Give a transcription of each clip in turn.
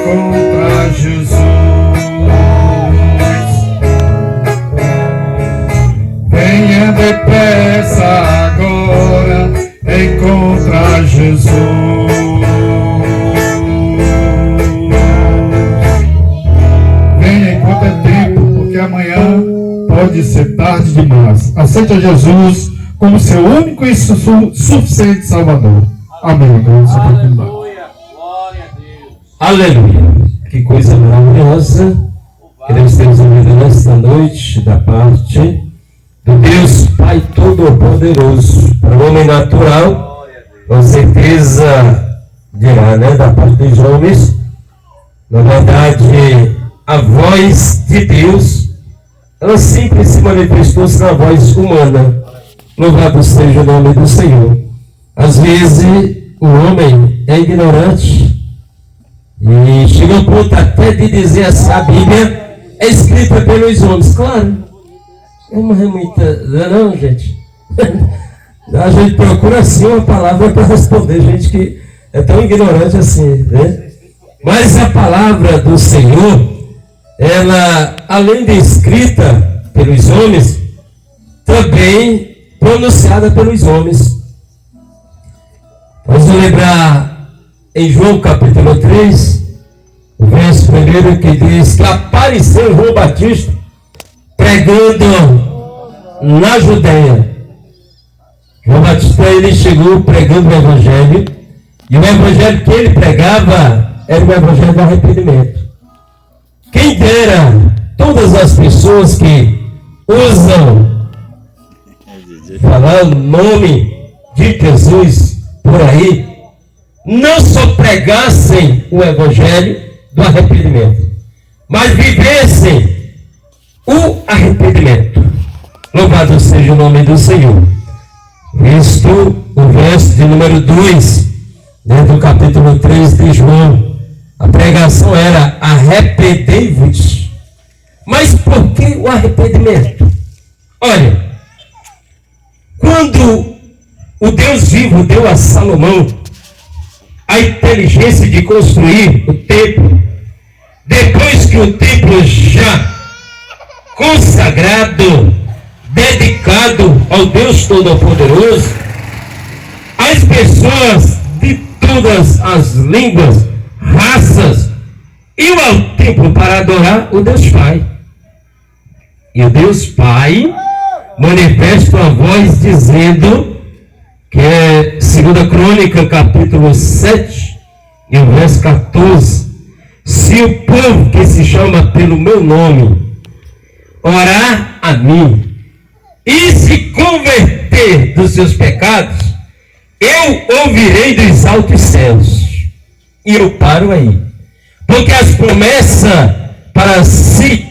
encontrar Jesus. Venha depressa agora encontrar Jesus. Venha enquanto é tempo, porque amanhã pode ser tarde demais. Aceite a Jesus como seu único e suficiente Salvador. Amém. Aleluia. Glória a Deus. Aleluia. Que coisa maravilhosa que nós temos ouvido nesta noite da parte do Deus Pai Todo-Poderoso. Para o homem natural, com certeza dirá, né, da parte dos homens, na verdade, a voz de Deus, ela sempre se manifestou-se na voz humana. Louvado seja o nome do Senhor. Às vezes, o homem é ignorante e chega ao ponto até de dizer assim, a Bíblia é escrita pelos homens. Claro, não é muita... Não, gente. A gente procura assim uma palavra para responder, gente que é tão ignorante assim, né? Mas a palavra do Senhor, ela, além de escrita pelos homens, também pronunciada pelos homens. Vamos lembrar em João capítulo 3, o verso 1 que diz que apareceu João Batista pregando na Judeia. João Batista, ele chegou pregando o evangelho, e o evangelho que ele pregava era o evangelho do arrependimento. Quem dera todas as pessoas que usam falar o nome de Jesus por aí, não só pregassem o evangelho do arrependimento, mas vivessem o arrependimento. Louvado seja o nome do Senhor. Visto o verso de número 2, dentro do capítulo 3 de João, a pregação era: arrependei-vos. Mas por que o arrependimento? Olha, quando o Deus vivo deu a Salomão a inteligência de construir o templo, depois que o templo já consagrado, dedicado ao Deus Todo-Poderoso, as pessoas de todas as línguas, raças, iam ao templo para adorar o Deus Pai. E o Deus Pai manifesta a voz dizendo, que é 2 Crônica, capítulo 7, e o verso 14: se o povo que se chama pelo meu nome orar a mim e se converter dos seus pecados, eu ouvirei dos altos céus. E eu paro aí, porque as promessas para se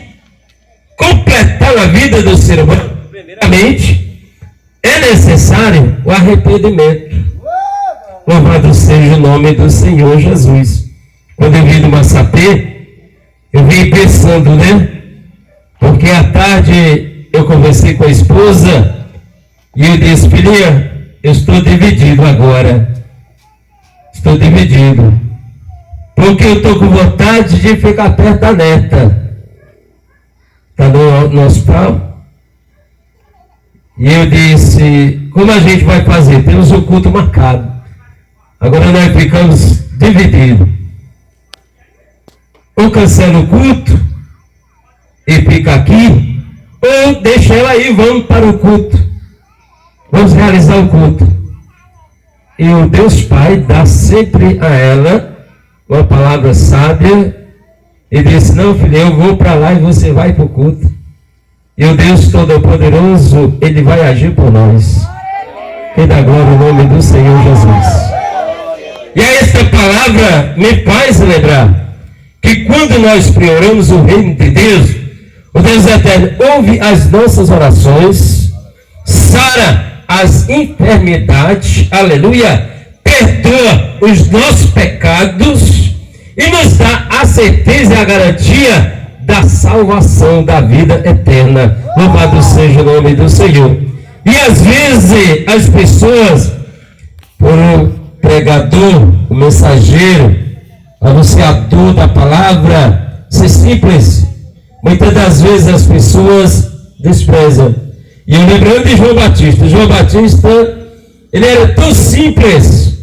completar a vida do ser humano, primeiramente, é necessário o arrependimento. Louvado seja o nome do Senhor Jesus. Quando eu vim do Massapê, eu vim pensando, né? Porque à tarde eu conversei com a esposa e eu disse: filha, eu estou dividido agora. Estou dividido. Porque eu estou com vontade de ficar perto da neta. Está no hospital. E eu disse: como a gente vai fazer? Temos um culto marcado. Agora nós ficamos divididos. Ou cancela o culto e fica aqui, ou deixa ela aí, vamos para o culto. Vamos realizar o culto. E o Deus Pai dá sempre a ela uma palavra sábia e disse: não, filha, eu vou para lá e você vai para o culto. E o Deus Todo-Poderoso, Ele vai agir por nós. Que dá glória ao nome do Senhor Jesus. E esta palavra me faz lembrar que quando nós prioramos o reino de Deus, o Deus Eterno ouve as nossas orações, sara as enfermidades, aleluia, perdoa os nossos pecados e nos dá a certeza e a garantia da salvação, da vida eterna. Louvado seja o nome do Senhor. E às vezes as pessoas, por um pregador, o mensageiro, anunciador da palavra, ser simples. Muitas das vezes as pessoas desprezam. E eu lembrando de João Batista. João Batista, ele era tão simples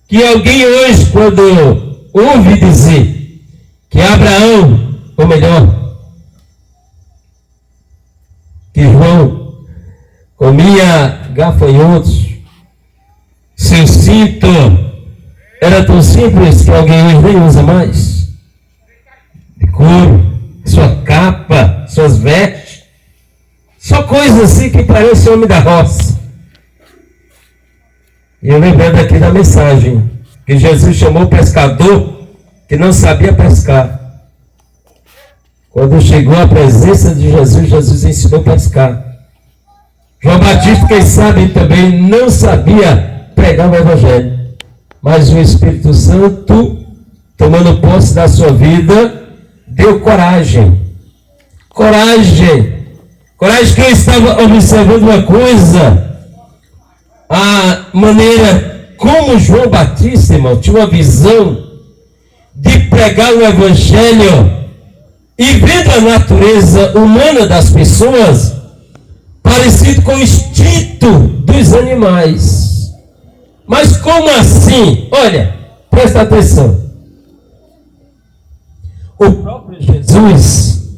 que alguém hoje, quando ouve dizer que Abraão, ou melhor, que João comia gafanhotos, seu cinto era tão simples que alguém hoje nem usa mais, de couro, sua capa, suas vestes, só coisas assim que parece homem da roça. E eu lembrando aqui da mensagem que Jesus chamou o pescador que não sabia pescar. Quando chegou à presença de Jesus, Jesus ensinou a pescar. João Batista, quem sabe também, não sabia pregar o Evangelho. Mas o Espírito Santo, tomando posse da sua vida, deu coragem. Coragem. Coragem que eu estava observando uma coisa. A maneira como João Batista, irmão, tinha uma visão de pregar o Evangelho e vendo a natureza humana das pessoas parecido com o instinto dos animais. Mas como assim? Olha, presta atenção. O próprio Jesus,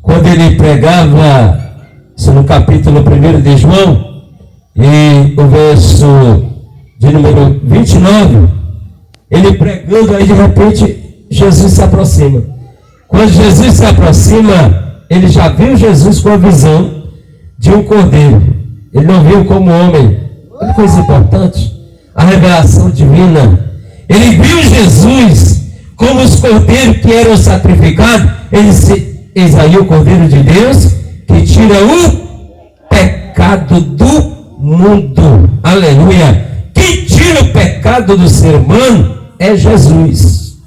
quando ele pregava, isso no capítulo 1 de João, e o verso de número 29, ele pregando, aí de repente Jesus se aproxima. Quando Jesus se aproxima, ele já viu Jesus com a visão de um cordeiro. Ele não viu como homem. Olha que coisa importante, a revelação divina. Ele viu Jesus como os cordeiros que eram sacrificados. Ele disse: eis aí o Cordeiro de Deus que tira o pecado do mundo. Aleluia. Quem tira o pecado do ser humano é Jesus.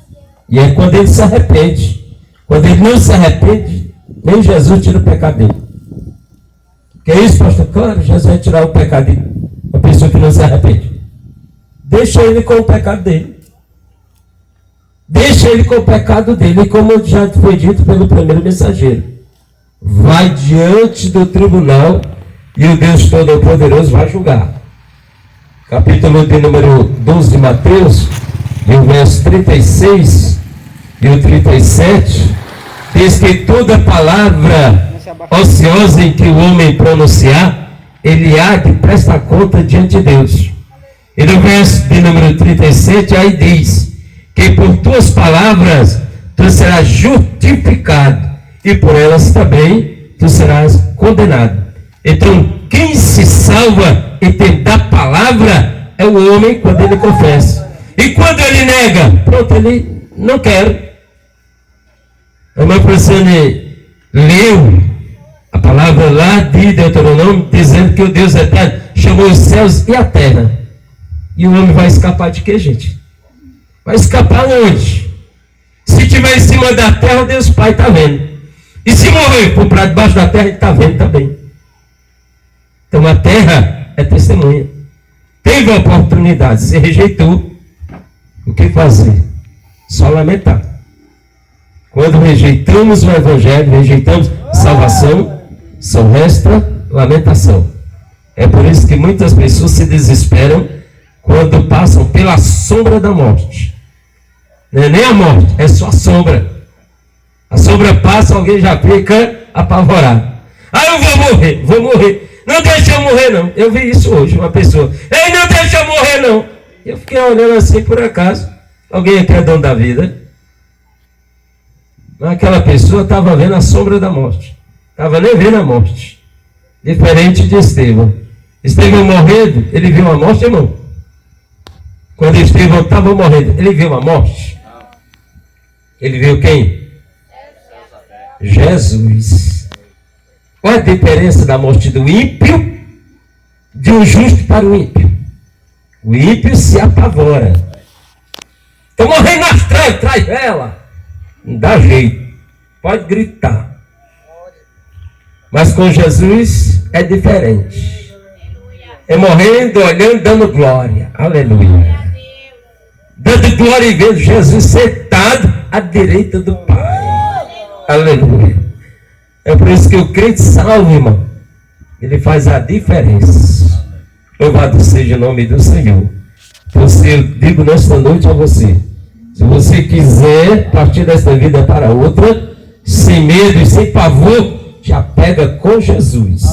E é quando ele se arrepende. Quando ele não se arrepende, nem Jesus tira o pecado dele. Que é isso, pastor? Claro, Jesus vai tirar o pecado de uma pessoa que não se arrepende. Deixa ele com o pecado dele. Deixa ele com o pecado dele. E como já foi dito pelo primeiro mensageiro, vai diante do tribunal e o Deus Todo-Poderoso vai julgar. Capítulo de número 12 de Mateus, e o verso 36 e o 37, diz que toda palavra ociosa em que o homem pronunciar, ele há de prestar conta diante de Deus. E no verso de número 37, aí diz que por tuas palavras tu serás justificado, e por elas também tu serás condenado. Então, quem se salva em tempo da palavra é o homem quando ele confessa. E quando ele nega, pronto, ele não quer. A irmã Franciane leu a palavra lá de Deuteronômio, dizendo que o Deus eterno chamou os céus e a terra. E o homem vai escapar de quê, gente? Vai escapar onde? Se estiver em cima da terra, Deus Pai está vendo. E se morrer por para debaixo da terra, ele está vendo também. Então a terra é testemunha. Teve a oportunidade, se rejeitou, o que fazer? Só lamentar. Quando rejeitamos o Evangelho, rejeitamos salvação, só resta lamentação. É por isso que muitas pessoas se desesperam quando passam pela sombra da morte. Não é nem a morte, é só a sombra. A sombra passa, alguém já fica apavorado. Ah, eu vou morrer. Não deixa eu morrer não. Eu vi isso hoje, uma pessoa. Ei, não deixa eu morrer não. Eu fiquei olhando assim por acaso. Alguém aqui é dono da vida? Aquela pessoa estava vendo a sombra da morte. Estava nem vendo a morte. Diferente de Estevão. Estevão morrendo, ele viu a morte, irmão? Quando Estevão estava morrendo, ele viu a morte? Ele viu quem? Jesus. Qual é a diferença da morte do ímpio de um justo para o ímpio? O ímpio se apavora. Estou morrendo nas trevas, traz ela. Não dá jeito. Pode gritar. Mas com Jesus é diferente. É morrendo, olhando, dando glória. Aleluia. Dando glória e vendo Jesus sentado sentado à direita do Pai. Aleluia. É por isso que o crente salvo, irmão, ele faz a diferença. Louvado seja o nome do Senhor. Eu digo nesta noite a você, se você quiser partir desta vida para outra, sem medo e sem pavor, já pega com Jesus.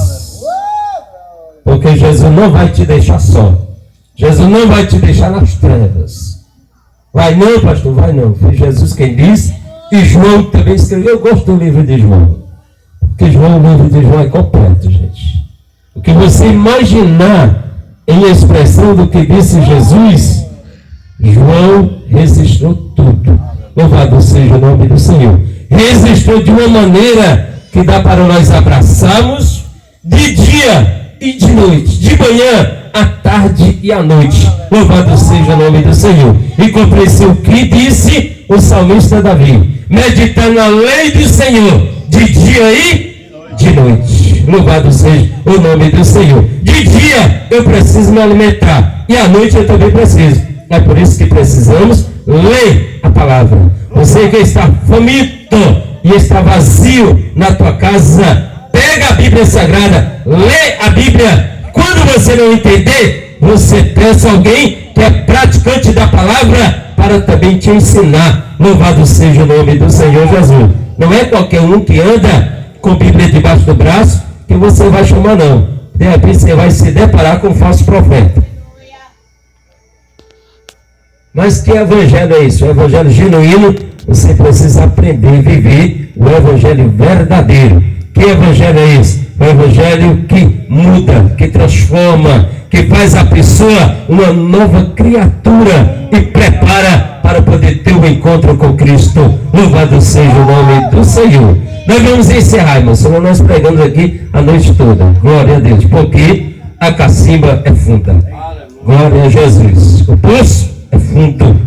Porque Jesus não vai te deixar só. Jesus não vai te deixar nas trevas. Vai não, pastor, vai não. Foi Jesus quem disse. E João também escreveu. Eu gosto do livro de João. Porque o livro de João é completo, gente. O que você imaginar em expressão do que disse Jesus, João registrou tudo. Louvado seja o nome do Senhor. Registrou de uma maneira que dá para nós abraçarmos de dia e de noite, de manhã, à tarde e à noite. Louvado seja o nome do Senhor. E compreenseu o que disse o salmista Davi: meditar na lei do Senhor de dia e de noite. Louvado seja o nome do Senhor. De dia eu preciso me alimentar e à noite eu também preciso. É por isso que precisamos ler a palavra. Você que está faminto e está vazio na tua casa, pega a Bíblia Sagrada, lê a Bíblia. Quando você não entender, você peça alguém que é praticante da palavra para também te ensinar. Louvado seja o nome do Senhor Jesus. Não é qualquer um que anda com Bíblia debaixo do braço que você vai chamar, não. De repente você vai se deparar com um falso profeta. Mas que evangelho é isso? O evangelho genuíno, você precisa aprender a viver o evangelho verdadeiro. Que evangelho é esse? O evangelho que muda, que transforma, que faz a pessoa uma nova criatura e prepara para poder ter um encontro com Cristo. Louvado seja o nome do Senhor. Nós vamos encerrar, irmãos, senão nós pregamos aqui a noite toda. Glória a Deus, porque a cacimba é funda. Glória a Jesus. O poço é fundo.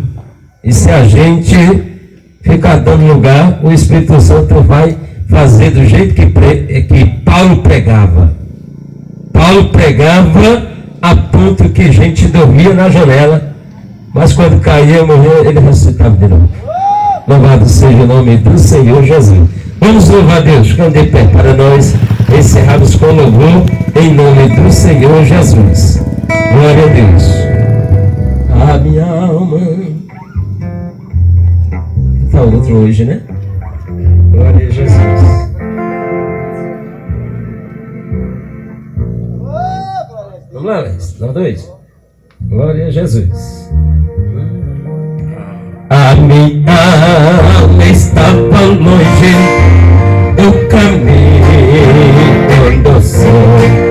E se a gente ficar dando lugar, o Espírito Santo vai fazer do jeito que Paulo pregava. Paulo pregava a ponto que a gente dormia na janela, mas quando caía, morria, ele ressuscitava de novo. Louvado seja o nome do Senhor Jesus. Vamos louvar a Deus, ficando de pé para nós encerrarmos com louvor em nome do Senhor Jesus. Glória a Deus. A minha alma. Tá outro hoje, né? Glória a Jesus. Vamos lá, Alex. Nós dois. Glória a Jesus. A minha alma estava longe do caminho do sol.